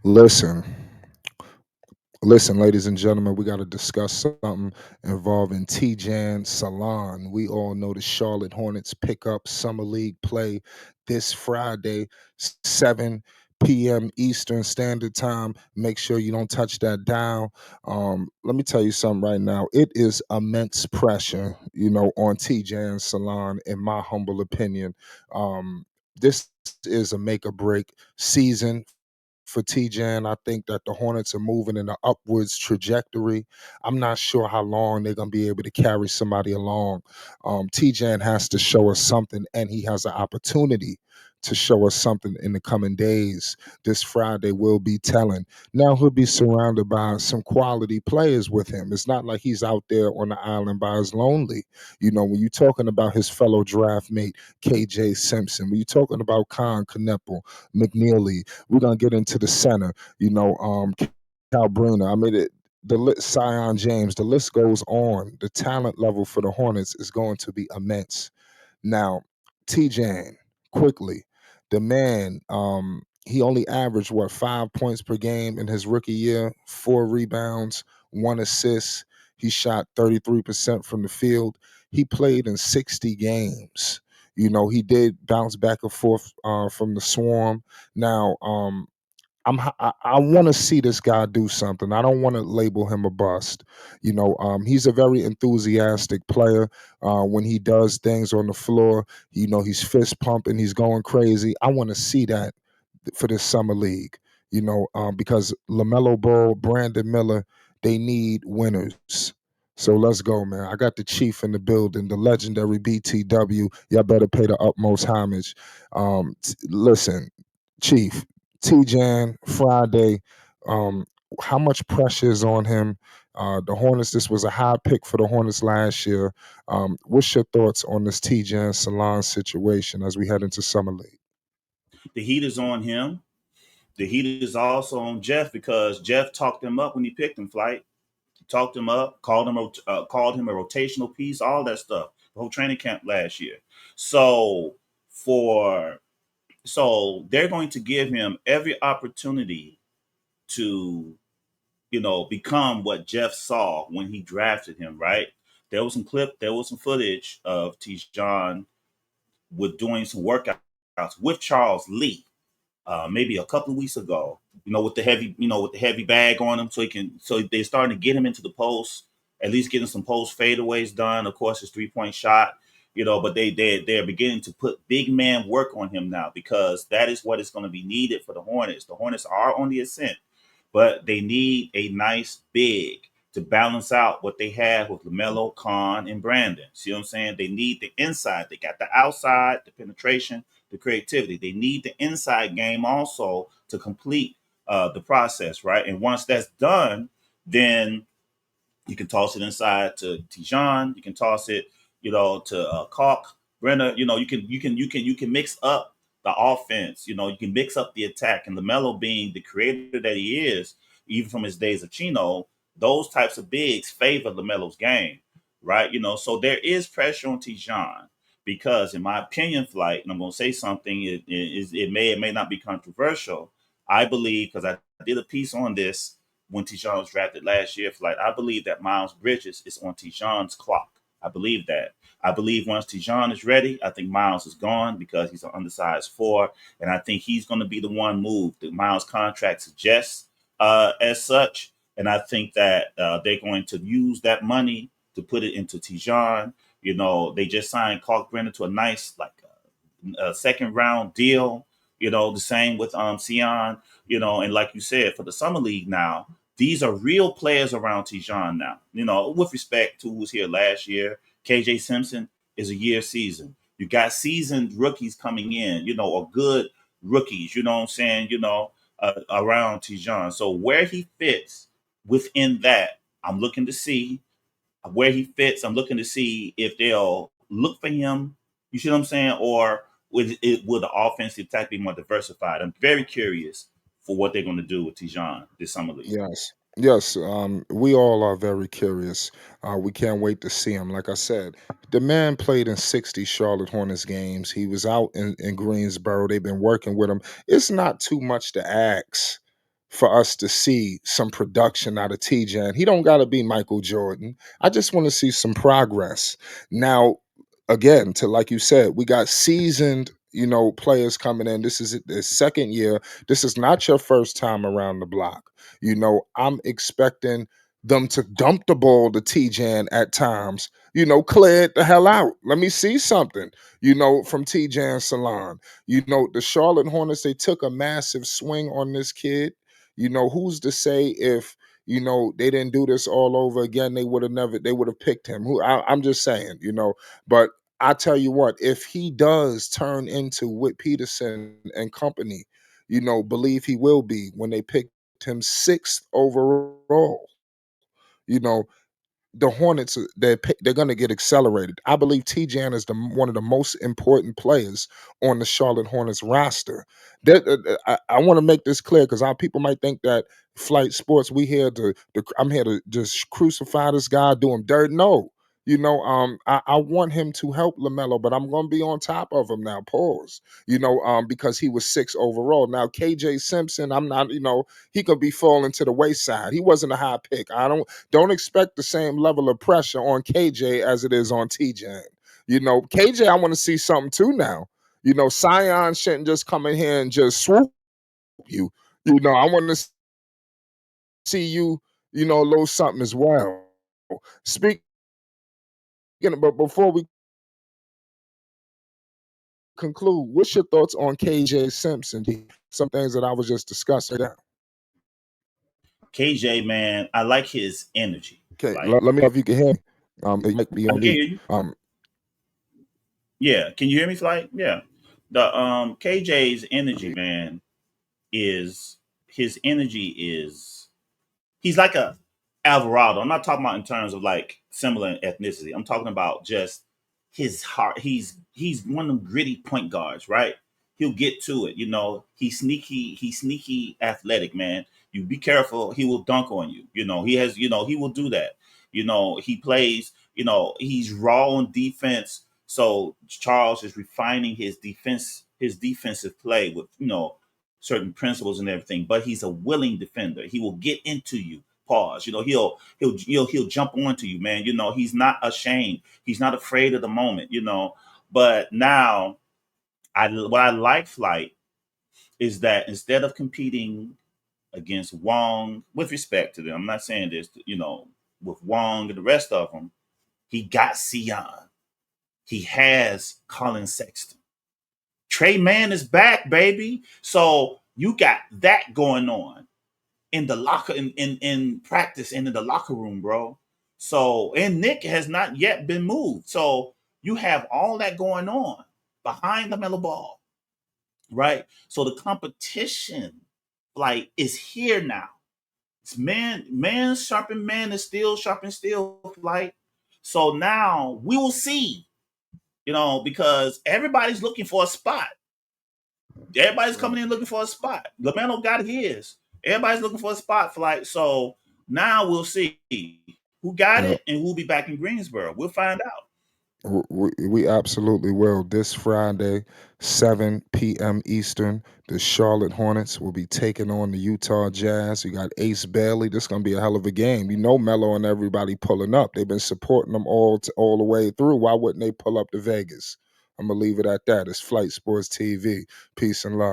Listen, listen, ladies and gentlemen, we got to discuss something involving Tidjane Salaün. We all know the Charlotte Hornets pick up summer league play this Friday, 7 p.m. Eastern Standard Time. Make sure you don't touch that dial. Let me tell you something right now. It is immense pressure, on Tidjane Salaün, in my humble opinion. This is a make or break season for TJ. I think that the Hornets are moving in an upwards trajectory. I'm not sure how long they're going to be able to carry somebody along. TJ has to show us something, and he has an opportunity to show us something in the coming days. This Friday will be telling. Now he'll be surrounded by some quality players with him. It's not like he's out there on the island by his lonely. When you're talking about his fellow draft mate, KJ Simpson, when you're talking about Con Kneppel, McNeely, we're gonna get into the center. Cal Bruner. I mean, Sion James. The list goes on. The talent level for the Hornets is going to be immense. Now, T. quickly, the man. He only averaged 5 points per game in his rookie year, 4 rebounds, 1 assist. He shot 33% from the field. He played in 60 games. He did bounce back and forth from the Swarm. Now, I want to see this guy do something. I don't want to label him a bust. He's a very enthusiastic player. When he does things on the floor, he's fist pumping, he's going crazy. I want to see that for this summer league. Because Lamelo Ball, Brandon Miller, they need winners. So let's go, man. I got the chief in the building, the legendary BTW. Y'all better pay the utmost homage. Listen, Chief, T-Jan, Friday, um, how much pressure is on him? The Hornets, this was a high pick for the Hornets last year. What's your thoughts on this T-Jan Salon situation as we head into Summer League? The heat is on him. The heat is also on Jeff because Jeff talked him up when he picked him. Flight talked him up, called him a rotational piece, all that stuff. The whole training camp last year. So for so they're going to give him every opportunity to become what Jeff saw when he drafted him. Right? There was some footage of Tidjane with doing some workouts with Charles Lee maybe a couple of weeks ago. With the heavy bag on him, so they're starting to get him into the post, at least getting some post fadeaways done. Of course, his 3 point shot, but they're beginning to put big man work on him now because that is what is going to be needed for the Hornets. The Hornets are on the ascent, but they need a nice big to balance out what they have with Lamelo, Khan, and Brandon. See what I'm saying? They need the inside. They got the outside, the penetration, the creativity. They need the inside game also to complete the process, right? And once that's done, then you can toss it inside to Tijan. You can toss it, to Kalk, Brenner. You can mix up the offense. You can mix up the attack. And Lamelo, being the creator that he is, even from his days of Chino, those types of bigs favor Lamelo's game, right? So there is pressure on Tijan because, in my opinion, Flight, and I'm going to say something. It may not be controversial. I believe because I did a piece on this when Tijan was drafted last year. Like I believe that Miles Bridges is on Tijan's clock. I believe that. I believe once Tijan is ready, I think Miles is gone because he's an undersized four, and I think he's going to be the one move. The Miles contract suggests as such, and I think that they're going to use that money to put it into Tijan. They just signed Clark Brenner to a nice second round deal. The same with Sion. And like you said, for the summer league now, these are real players around Tijan now. With respect to who was here last year, KJ Simpson is a year season. You got seasoned rookies coming in, or good rookies, you know what I'm saying, around Tijan. So where he fits within that, I'm looking to see where he fits. I'm looking to see if they'll look for him. You see what I'm saying? Or would the offensive attack be more diversified? I'm very curious for what they're going to do with Tijan this summer league. Yes. Yes, we all are very curious. We can't wait to see him. Like I said, the man played in 60 Charlotte Hornets games. He was out in Greensboro. They've been working with him. It's not too much to ask for us to see some production out of TJ. He don't got to be Michael Jordan. I just want to see some progress. Now, again, to like you said, we got seasoned, players coming in. This is the second year. This is not your first time around the block. I'm expecting them to dump the ball to TJ at times. Clear it the hell out. Let me see something. From Tidjane Salaün. The Charlotte Hornets, they took a massive swing on this kid. Who's to say if they didn't do this all over again, they would have picked him. I'm just saying, but I tell you what, if he does turn into Whit Peterson and company, believe he will be when they picked him sixth overall. You know, the Hornets, they're going to get accelerated. I believe Tidjane is one of the most important players on the Charlotte Hornets roster. I want to make this clear because people might think that Flight Sports, I'm here to just crucify this guy, do him dirt. No, I want him to help Lamelo, but I'm going to be on top of him now. Pause. Because he was six overall. Now KJ Simpson, I'm not. He could be falling to the wayside. He wasn't a high pick. Don't expect the same level of pressure on KJ as it is on TJ. KJ, I want to see something too now. Sion shouldn't just come in here and just swoop you. I want to see you, a little something as well. Speaking but before we conclude, what's your thoughts on KJ Simpson? Some things that I was just discussing. KJ, man, I like his energy. Okay, Like, let me know if you can hear me. It might be I on can me. hear you. Yeah, can you hear me, Flight? Yeah. The KJ's energy, man, is his energy is he's like a Alvarado. I'm not talking about in terms of like similar ethnicity. I'm talking about just his heart. He's one of them gritty point guards, right? He'll get to it. He's sneaky. He's sneaky athletic, man. You be careful. He will dunk on you. He has. He will do that. He plays. He's raw on defense. So Charles is refining his defensive play with certain principles and everything. But he's a willing defender. He will get into you. Pause. He'll jump onto you, man. He's not ashamed. He's not afraid of the moment. But now, what I like Flight is that instead of competing against Wong, with respect to them, I'm not saying this, with Wong and the rest of them, he got Sion. He has Colin Sexton. Trey Mann is back, baby. So you got that going on in the locker in practice and in the locker room, bro. So and Nick has not yet been moved. So you have all that going on behind the Melo Ball, right? So the competition, like, is here now. It's man sharpen man is still sharpen steel, like. So now we will see, because everybody's looking for a spot. Everybody's coming in looking for a spot. Lamelo got his. Everybody's looking for a spot for like. So now we'll see who got Yeah, it and who'll be back in Greensboro. We'll find out. we absolutely will. This Friday, 7 p.m. Eastern, the Charlotte Hornets will be taking on the Utah Jazz. You got Ace Bailey. This is gonna be a hell of a game. Melo and everybody pulling up. They've been supporting them all the way through. Why wouldn't they pull up to Vegas? I'm gonna leave it at that. It's Flight Sports TV. Peace and love.